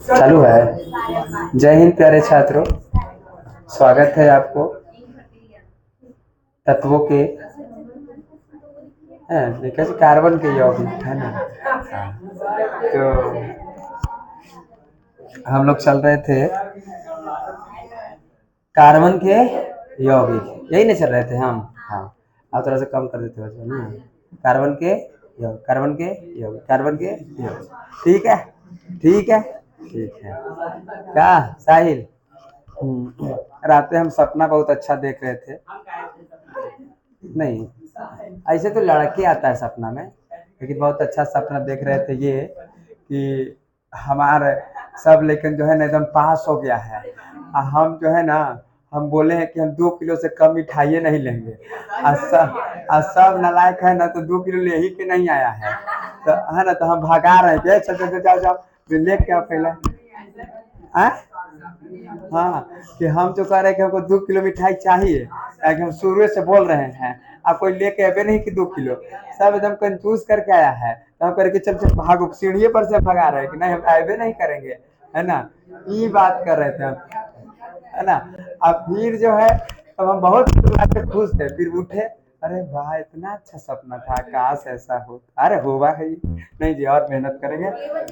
चालू है। जय हिंद प्यारे छात्रों, स्वागत है आपको तत्वों के देखिए कार्बन के यौगिक है ना। हाँ, तो हम लोग चल रहे थे कार्बन के यौगिक, यही नहीं चल रहे थे हम। हाँ, आप थोड़ा सा कम कर देते हो ना। कार्बन के यौगिक, कार्बन के यौगिक, कार्बन के यौगिक। ठीक है, ठीक है, ठीक है। क्या साहिल? रात में हम सपना बहुत अच्छा देख रहे थे। नहीं, ऐसे तो लड़के आता है सपना में, लेकिन बहुत अच्छा सपना देख रहे थे ये कि हमारे सब लेकिन जो है ना एकदम पास हो गया है। हम जो है ना, हम बोले हैं कि हम 2 किलो से कम मिठाई नहीं लेंगे। सब नालायक है ना, तो 2 किलो ले ही के नहीं आया है, तो है ना, तो हम भगा रहे हैं। चल चल जाओ जाओ, ले के आओ पहले। हाँ, कि हम जो कह रहे हैं कि हमको 2 किलो मिठाई चाहिए, कि हम शुरू से बोल रहे हैं, आप कोई लेके अबे नहीं कि 2 किलो। सब एकदम कंफ्यूज करके आया है, तो हम करके चल चल भागो, सीढ़ी पर से भगा रहे हैं कि नहीं हम अबे नहीं करेंगे, है ना। ये बात कर रहे थे हम, है ना। अब फिर जो है, तब हम बहुत खुश थे, फिर उठे, अरे वाह इतना अच्छा सपना था, काश ऐसा हो। अरे हुआ है नहीं जी, और मेहनत करेंगे,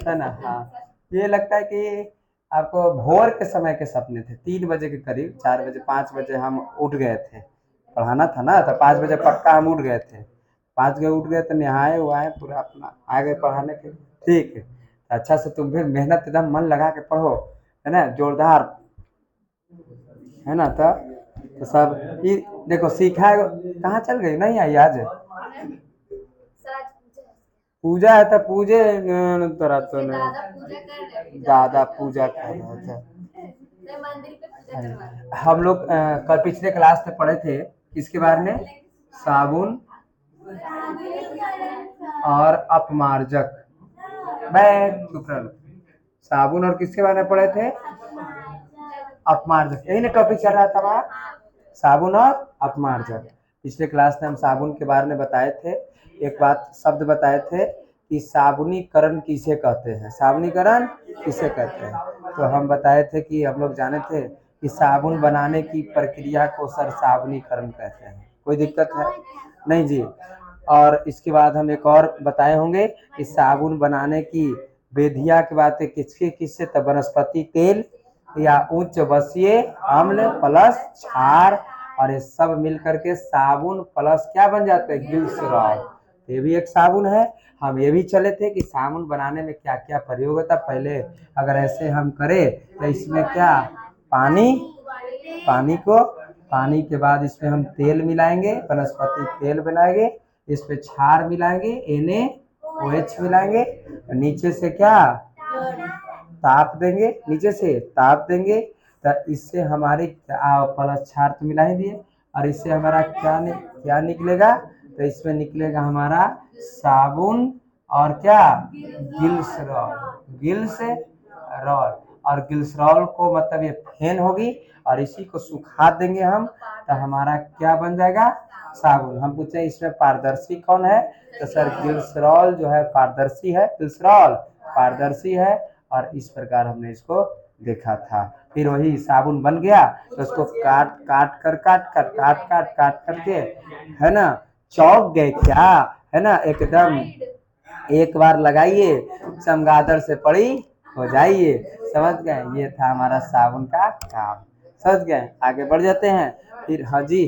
है ना। हाँ, ये लगता है कि आपको भोर के समय के सपने थे, 3 बजे के करीब, 4 बजे 5 बजे हम उठ गए थे। पढ़ाना था ना, तो 5 बजे पक्का हम उठ गए थे। 5 बजे उठ गए तो नहाए वहाए पूरा अपना आ गए पढ़ाने के लिए। ठीक है, अच्छा से तुम भी मेहनत एकदम मन लगा के पढ़ो, है ना, जोरदार, है ना। तो सब ये देखो सीखा है। कहाँ चल गई, नहीं आई आज? पूजा है तो पूजे तोरा तो नहीं, दादा पूजा कर रहे थे। हम लोग कल पिछले क्लास में पढ़े थे किसके बारे में? साबुन और अपमार्जक। मैं चुप रह लो। साबुन और किसके बारे में पढ़े थे? अपमार्जक, यही ना टॉपिक चल रहा था हमारा, साबुन और अपमार्जक। पिछले क्लास में हम साबुन के बारे में बताए थे, एक बात शब्द बताए थे कि साबुनीकरण किसे कहते हैं, साबुनीकरण किसे कहते हैं। तो हम बताए थे कि हम लोग जाने थे कि साबुन बनाने की प्रक्रिया को सर साबुनीकरण कहते हैं। कोई दिक्कत है नहीं जी। और इसके बाद हम एक और बताए होंगे कि साबुन बनाने की विधियां की बातें किसके किससे, तो वनस्पति तेल या उच्च वसीय अम्ल प्लस क्षार, और ये सब मिल करके साबुन प्लस क्या बन जाते हैं? ग्लिसरॉल। ये भी एक साबुन है। हम ये भी चले थे कि साबुन बनाने में क्या क्या प्रयोग होता। पहले अगर ऐसे हम करें तो इसमें क्या, पानी, पानी के बाद इसमें हम तेल मिलाएंगे, वनस्पति तेल बनाएंगे, इस पे क्षार मिलाएंगे, NaOH मिलाएंगे, नीचे से क्या ताप देंगे, नीचे से ताप देंगे, तो इससे हमारी प्लस क्षार तो मिला ही दिए, और इससे हमारा क्या निकलेगा? तो इसमें निकलेगा हमारा साबुन और क्या, गिल्सरॉल, गिल्सरॉल। और ग्लिसरॉल को मतलब ये फेन होगी, और इसी को सुखा देंगे हम, तो हमारा क्या बन जाएगा? साबुन। हम पूछे इसमें पारदर्शी कौन है, तो सर ग्लिसरॉल जो है पारदर्शी है, ग्लिसरॉल पारदर्शी है, और इस प्रकार हमने इसको देखा था। फिर वही साबुन बन गया, तो उसको काट करके, है ना, चौक गए क्या, है ना, एकदम एक बार लगाइए, चमगादड़ से पड़ी हो जाइए। समझ गए, ये था हमारा साबुन का काम। समझ गए, आगे बढ़ जाते हैं। फिर हाँ जी,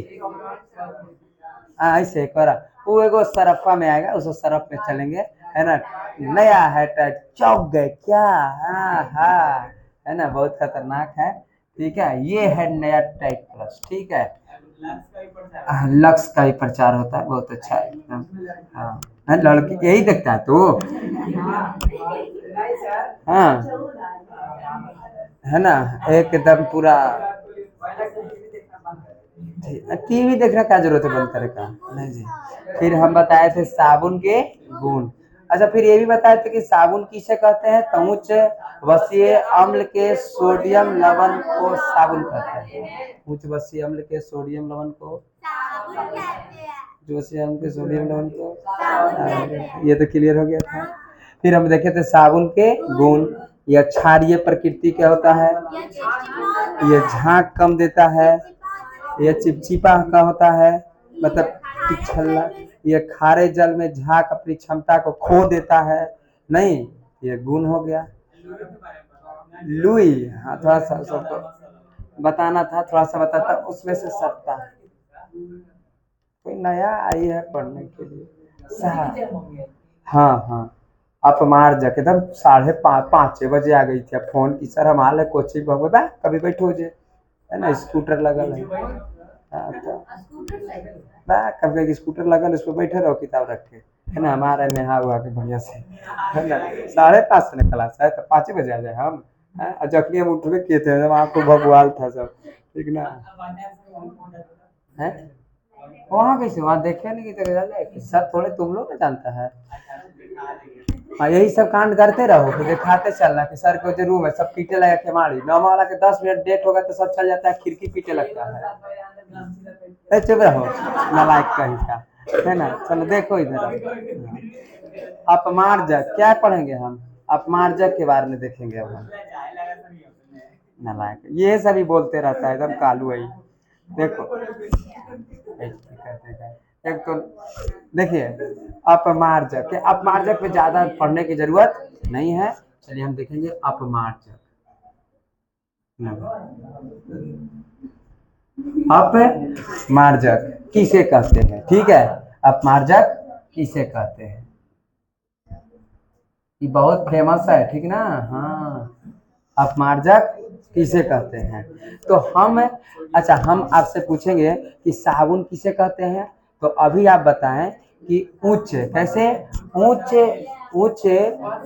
ऐसे करा, वो एगो सरफा में आएगा, उस सरफ में चलेंगे, है ना। नया है टाइट, चौक गए क्या, हाँ हाँ, है ना, बहुत खतरनाक है। ठीक है, ये है नया टाइट प्लस। ठीक है, लक्स का भी प्रचार होता है, बहुत अच्छा है एकदम। हाँ, लड़की यही देखता है तो, हाँ, है ना, एकदम पूरा। टीवी देखने का जरूरत है, बंद करे का नहीं जी। फिर हम बताए थे साबुन के गुण। अच्छा, फिर ये भी बताए थे कि साबुन किसे कहते हैं, तो उच्च वसीय अम्ल के सोडियम लवण को साबुन कहते हैं। उच्च वसीय अम्ल के सोडियम लवण को, जो वसीय अम्ल के सोडियम लवण को, ये तो क्लियर हो गया था। फिर हम देखे थे साबुन के गुण। यह क्षारीय प्रकृति क्या होता है, ये झाग कम देता है, यह चिपचिपा का होता है, मतलब पिछला। ये खारे जल में झाग अपनी क्षमता को खो देता है, नहीं, ये गुण हो गया। लुई, हाँ थोड़ा सा सबको बताना था, थोड़ा सा बताता उसमें से सत्ता। कोई नया आई है पढ़ने के लिए। हाँ हाँ, अपमार्जक एकदम 5:30 बजे आ गई थी। अब फोन की सर हम आले कोचिंग बा कभी बैठो जे, है ना, स्कूटर लगल है। हाँ, तो बा कभी स्कूटर लगल, उस पर बैठे रहो किताब रख के, है ना, हमारा नहा हुआ के बढ़िया से, है ना। 5:30 से क्लास है तो 5 बजे आ जाए हम, जखनी हम उठवे किए थे जब आपको भगवाल था सब, ठीक ना है। वहाँ कैसे, वहाँ देखे नहीं कि सब थोड़े तुम लोग ना जानता है। हाँ, यही सब कांड करते रहो तो दिखाते चलना कि सर को जो रूम है सब पीटे लगा केमाड़ी, 9 वाला के 10 मिनट डेट होगा तो सब चल जाता है, खिड़की पीटे लगता है। चुप रहो नालायक कहीं का, है ना। चलो देखो इधर, अपमार्जक क्या पढ़ेंगे हम, अपमार्जक के बारे में देखेंगे अब हम। नालायक ये सभी बोलते रहता है एकदम कालू है। देखो एक तो देखिए अपमार्जक के, अपमार्जक में ज्यादा पढ़ने की जरूरत नहीं है। चलिए हम देखेंगे अपमार्जक। अपमार्जक किसे कहते हैं, ठीक है, अपमार्जक किसे कहते हैं, ये बहुत फेमस है, ठीक ना। हाँ, अपमार्जक किसे कहते हैं, तो हम, अच्छा हम आपसे पूछेंगे कि साबुन किसे कहते हैं, तो अभी आप बताएं कि उच्च, कैसे, उच्च उच्च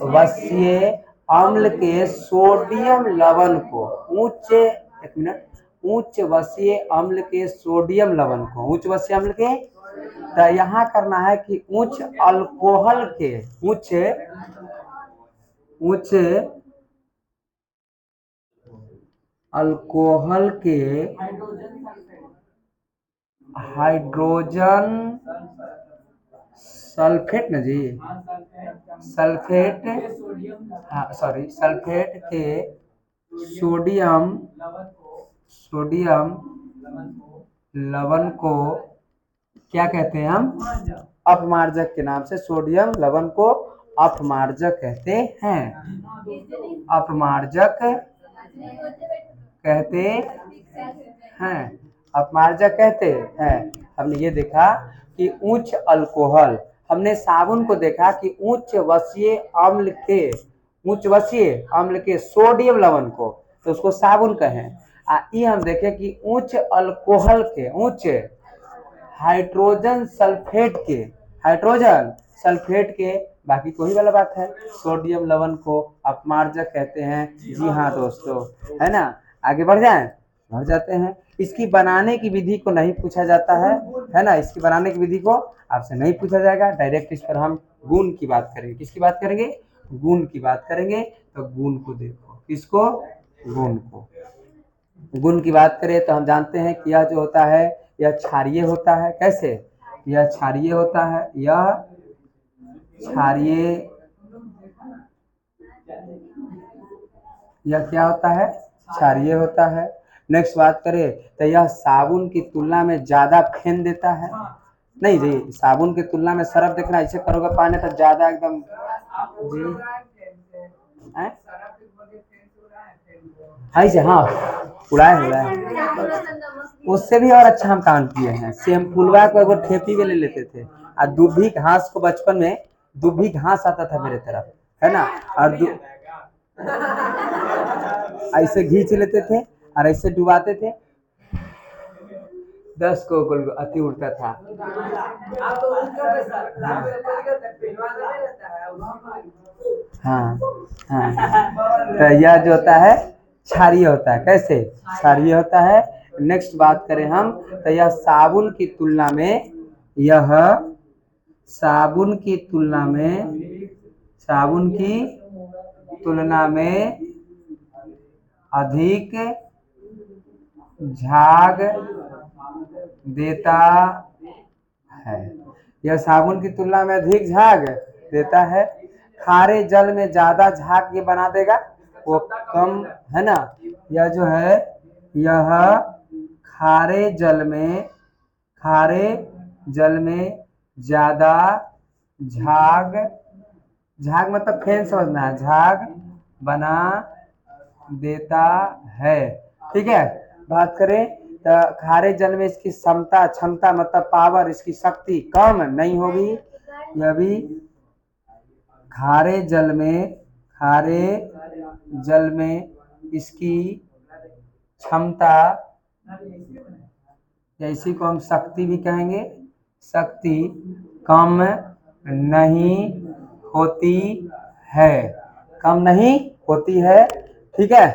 वसीय अम्ल के सोडियम लवण को, उच्च, एक मिनट, उच्च वसीय अम्ल के सोडियम लवण को, उच्च वसीय अम्ल के, तो यहाँ करना है कि उच्च अल्कोहल के, उच्च उच्च अल्कोहल के हाइड्रोजन सल्फेट ना जी, सल्फेट, हाँ सॉरी, सल्फेट के सोडियम सोडियम लवण को क्या कहते हैं हम, अपमार्जक के नाम से सोडियम लवण को अपमार्जक कहते हैं, अपमार्जक कहते हैं, अपमार्जक कहते हैं। हमने ये देखा कि उच्च अल्कोहल, हमने साबुन को देखा कि उच्च वसीय अम्ल के, उच्च वसीय अम्ल के सोडियम लवण को, तो उसको साबुन कहें। ये हम देखे कि उच्च अल्कोहल के, उच्च हाइड्रोजन सल्फेट के, हाइड्रोजन सल्फेट के, बाकी कोई वाला बात है, सोडियम लवण को अपमार्जक कहते हैं। जी हाँ दोस्तों, है ना। आगे बढ़ जाएं, बढ़ जाते हैं। इसकी बनाने की विधि को नहीं पूछा जाता है ना, इसकी बनाने की विधि को आपसे नहीं पूछा जाएगा, डायरेक्ट इस पर हम गुण की बात करेंगे। किसकी बात करेंगे, गुण की बात करेंगे। तो गुण को देखो, किसको, गुण को, गुण की बात करें तो हम जानते हैं कि यह जो होता है यह क्षारीय होता है, कैसे, यह क्षारीय होता है, यह क्षारीय, यह क्या होता है, क्षारीय होता है। नेक्स्ट बात करें तो यह साबुन की तुलना में ज्यादा फेन देता है, नहीं जी, साबुन की तुलना में सरफ देखना, ऐसे करोगे पानी तो ज्यादा एकदम जी, ऐसे हाँ उड़ाए हुआ है, उससे भी और अच्छा हम काम किए हैं। शैम्पुलवा को एगो ठेपी में ले लेते थे, और दुभी घास को, बचपन में दुभी घास आता था मेरे तरफ, है ना, और ऐसे घींच लेते थे और ऐसे डुबाते थे, 10 को अति उड़ता था। हाँ हाँ, तो यह जो होता है क्षारीय होता है, कैसे, क्षारीय होता है। नेक्स्ट बात करें हम तो यह साबुन की तुलना में, यह साबुन की तुलना में, साबुन की तुलना में अधिक झाग देता है, यह साबुन की तुलना में अधिक झाग देता है। खारे जल में ज्यादा झाग ये बना देगा, वो कम है ना। यह जो है यह खारे जल में ज्यादा झाग, झाग मतलब फेन समझना है, झाग बना देता है। ठीक है, बात करें तो खारे जल में इसकी क्षमता मतलब पावर, इसकी शक्ति कम नहीं होगी। यह भी खारे जल में इसकी क्षमता, या इसी को हम शक्ति भी कहेंगे, शक्ति कम नहीं होती है, कम नहीं होती है। ठीक है,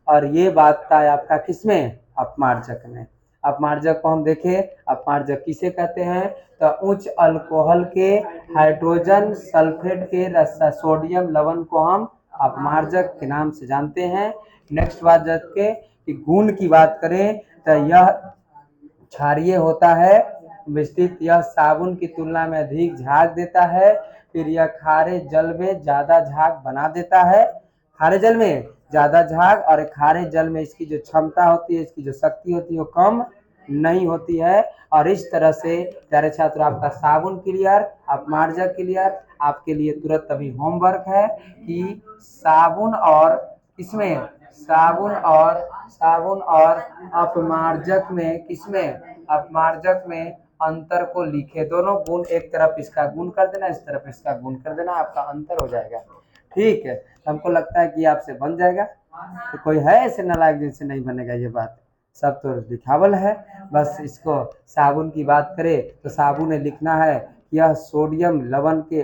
और ये बात था आपका किसमें, अपमार्जक में। अपमार्जक को हम देखें, अपमार्जक किसे कहते हैं, तो उच्च अल्कोहल के हाइड्रोजन सल्फेट के सोडियम लवण को हम अपमार्जक के नाम से जानते हैं। नेक्स्ट बात के कि गुण की बात करें तो यह क्षारीय होता है, विस्तृत, यह साबुन की तुलना में अधिक झाग देता है। फिर यह खारे जल में ज्यादा झाग बना देता है, खारे जल में ज्यादा झाग, और खारे जल में इसकी जो क्षमता होती है, इसकी जो शक्ति होती है वो कम नहीं होती है। और इस तरह से प्यारे छात्र आपका साबुन क्लियर, अपमार्जक क्लियर। आपके लिए तुरंत अभी होमवर्क है कि साबुन और इसमें साबुन और अपमार्जक में, किसमें, अपमार्जक में अंतर को लिखे। दोनों गुण, एक तरफ इसका गुण कर देना, इस तरफ इसका गुण कर देना, आपका अंतर हो जाएगा। ठीक है, हमको लगता है कि आपसे बन जाएगा। तो कोई है ऐसे नालायक जिनसे नहीं बनेगा, ये बात सब तो दिखावल है। बस इसको साबुन की बात करें तो साबुन ने लिखना है कि यह सोडियम लवण के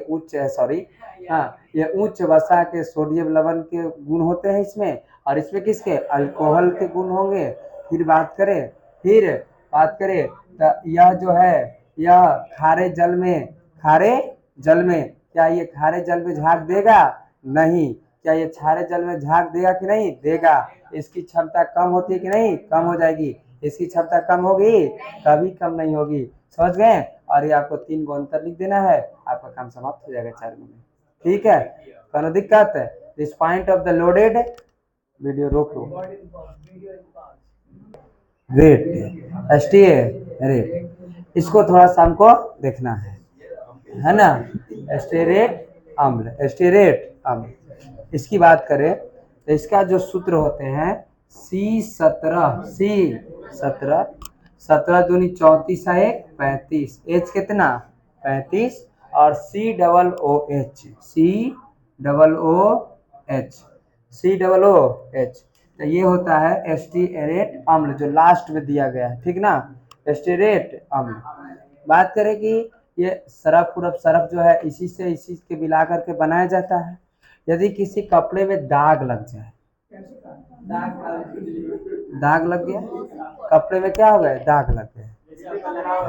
ये उच्च वसा के सोडियम लवण के गुण होते हैं इसमें, और इसमें किसके, अल्कोहल के गुण होंगे। फिर बात करें तो यह जो है, यह खारे जल में क्या ये खारे जल में झाग देगा, नहीं। क्या ये खारे जल में झाग देगा कि नहीं देगा। इसकी क्षमता कम होती है कि नहीं, कम हो जाएगी। इसकी क्षमता कम होगी, कभी कम नहीं होगी। समझ गए। और ये आपको 3 गो अंतर लिख देना है, आपका काम समाप्त हो जाएगा 4 में। ठीक है, कोनो दिक्कत है। This point of the loaded video रोक लो। रेट रेट, इसको थोड़ा सा हमको देखना है ना। स्टेरेट अम्ल, इसकी बात करें तो इसका जो सूत्र होते हैं C17 17 दूनी 34 1 35, H कितना 35, और COOH तो ये होता है स्टीरेट अम्ल, जो लास्ट में दिया गया है। ठीक ना, स्टीरेट अम्ल। बात करें कि ये सरफ जो है इसी के मिला करके बनाया जाता है। यदि किसी कपड़े में दाग लग जाए, दाग लग गया कपड़े में, क्या हो गया, दाग लग गया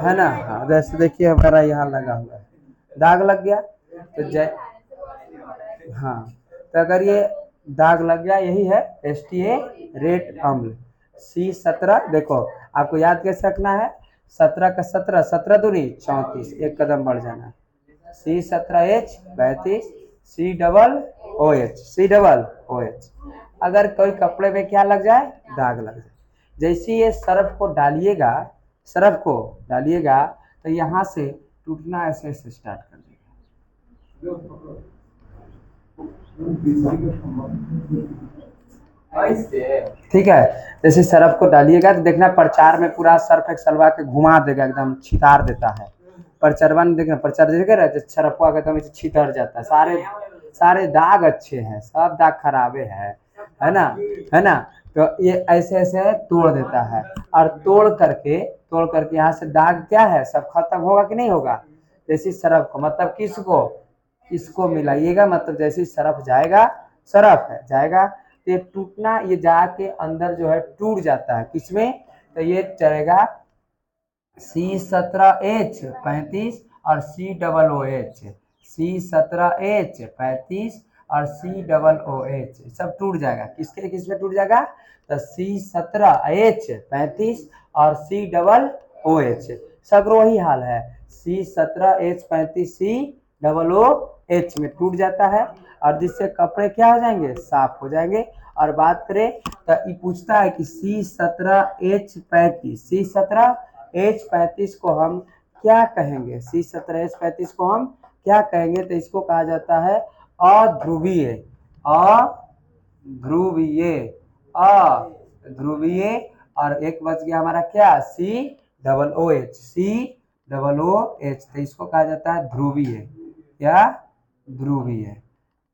है ना। हाँ, जैसे देखिए हमारा यहाँ लगा हुआ है, दाग लग गया तो हाँ, तो अगर ये दाग लग गया, यही है स्टीरेट अम्ल। C17, देखो आपको याद कैसे रखना है, 17 का 17 दूनी 34, एक कदम बढ़ जाना। C17H 35, C OOH। अगर कोई कपड़े में क्या लग जाए, दाग लग जाए, जैसे ये सर्फ को डालिएगा तो यहाँ से टूटना ऐसे स्टार्ट कर देगा। ठीक है, जैसे सर्फ को डालिएगा तो देखना प्रचार में पूरा सर्फ एक्सलवा के घुमा देगा, एकदम छितार देता है। प्रचरवा में देखना, प्रचार देखेगा सर्फ को एकदम छितर जाता है, सारे दाग अच्छे हैं, सब दाग खराबे है ना। तो ये ऐसे तोड़ देता है, और तोड़ करके यहाँ से दाग क्या है, सब खत्म होगा कि नहीं होगा। जैसे सर्फ को मतलब इसको मिलाइएगा, मतलब जैसे सर्फ जाएगा तो ये टूटना, ये जाके अंदर जो है टूट जाता है, किसमें, तो ये चलेगा C17H 35 और COOH, C17H 35 और COOH सब टूट जाएगा। किसमें टूट जाएगा, तो C17H 35 और COOH, सब वही हाल है। C17H 35 डबल ओ एच में टूट जाता है और जिससे कपड़े क्या हो जाएंगे, साफ हो जाएंगे। और बात करें तो ये पूछता है कि C17H35, C17H35 को हम क्या कहेंगे, C17H35 को हम क्या कहेंगे, तो इसको कहा जाता है अध्रुवीय, अध्रुवीय, अध्रुवीय। और एक बच गया हमारा क्या, COOH, COOH, तो इसको कहा जाता है ध्रुवीय, क्या, ध्रुवीय,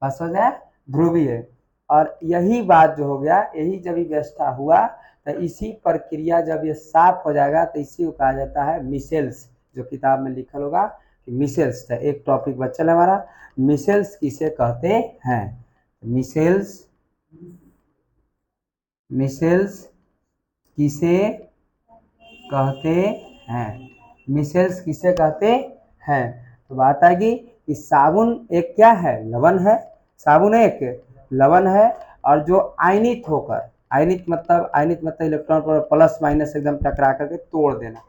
बस हो जाए, ध्रुवीय। और यही बात जो हो गया, यही जब व्यवस्था हुआ तो इसी प्रक्रिया जब ये साफ हो जाएगा तो इसी को कहा जाता है मिसेल्स, जो किताब में लिखल होगा कि मिसेल्स। तो एक टॉपिक बचल है हमारा, मिसेल्स किसे कहते हैं, मिसेल्स, मिसेल्स किसे कहते हैं, मिसेल्स किसे कहते हैं। तो बात आएगी कि साबुन एक क्या है, लवण है, साबुन एक लवण है और जो आयनित होकर, आयनित मतलब इलेक्ट्रॉन पर प्लस माइनस एकदम टकरा करके तोड़ देना,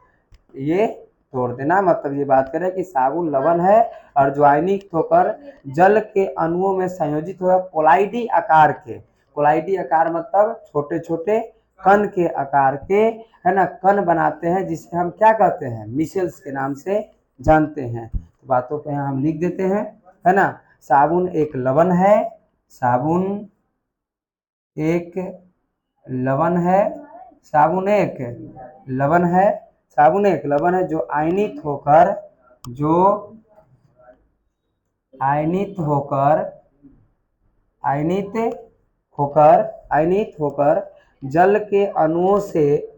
ये तोड़ देना, मतलब ये बात करें कि साबुन लवण है और जो आयनित होकर जल के अणुओं में संयोजित होगा कोलाइडी आकार के, कोलाइडी आकार मतलब छोटे छोटे कण के आकार के, है ना, कण बनाते हैं जिसे हम क्या कहते हैं, मिसेल्स के नाम से जानते हैं। तो बातों को यहाँ हम लिख देते हैं, है ना। साबुन एक लवण है, साबुन एक लवण है, साबुन एक लवण है, साबुन एक लवण है जो आयनित होकर, जो आयनित होकर, आयनित होकर, आयनित होकर जल के अणुओं से,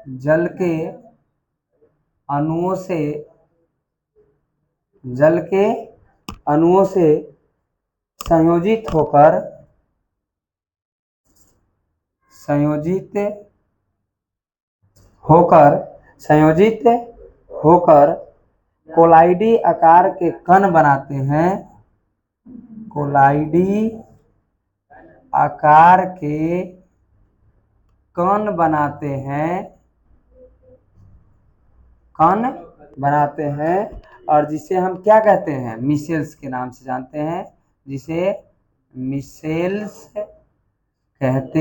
जल के अणुओं से, जल के अणुओं से संयोजित होकर, संयोजित होकर, संयोजित होकर कोलाइडी आकार के कण बनाते हैं, कोलाइडी आकार के कण बनाते हैं, कण बनाते हैं और जिसे हम क्या कहते हैं, मिसेल्स के नाम से जानते हैं, जिसे मिसेल्स कहते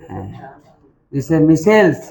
हैं, जिसे मिसेल्स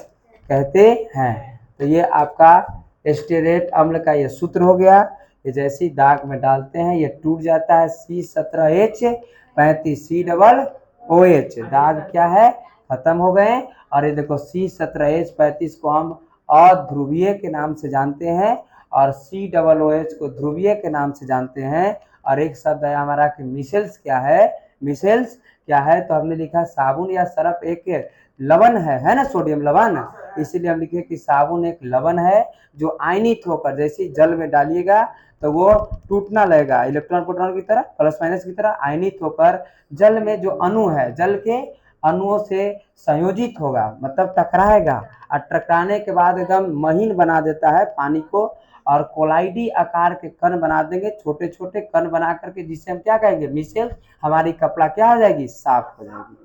कहते हैं। तो ये आपका स्टेरेट अम्ल का ये सूत्र हो गया, ये जैसी दाग में डालते हैं ये टूट जाता है, C17H35, COOH, दाग क्या है, खत्म हो गए। और ये देखो C17H35 को हम अध्रुवीय के नाम से जानते हैं और COOH को ध्रुवीय के नाम से जानते हैं। और एक शब्द है हमारा कि मिसेल्स क्या है, मिसेल्स क्या है, तो हमने लिखा साबुन या सरफ एक लवण है ना, सोडियम लवण, इसीलिए हम लिखे कि साबुन एक लवण है जो आयनित होकर, जैसे जल में डालिएगा तो वो टूटना लगेगा, इलेक्ट्रॉन प्रोटॉन की तरह, प्लस माइनस की तरह आयनित होकर जल में जो अणु है, जल के अणुओं से संयोजित होगा, मतलब टकराएगा और टकराने के बाद एकदम महीन बना देता है पानी को और कोलाइडी आकार के कण बना देंगे, छोटे छोटे कण बना करके, जिसे हम क्या कहेंगे, मिसेल। हमारी कपड़ा क्या हो जाएगी, साफ हो जाएगी,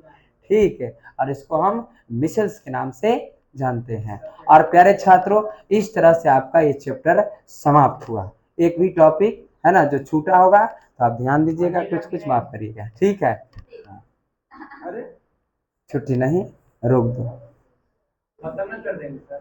ठीक है। और इसको हम मिसेल्स के नाम से जानते हैं। और प्यारे छात्रों, इस तरह से आपका ये चैप्टर समाप्त हुआ। एक भी टॉपिक है ना जो छूटा होगा तो आप ध्यान दीजिएगा, कुछ कुछ माफ करिएगा, ठीक है। छुट्टी नहीं, रोक दो, खत्म ना कर देंगे सर।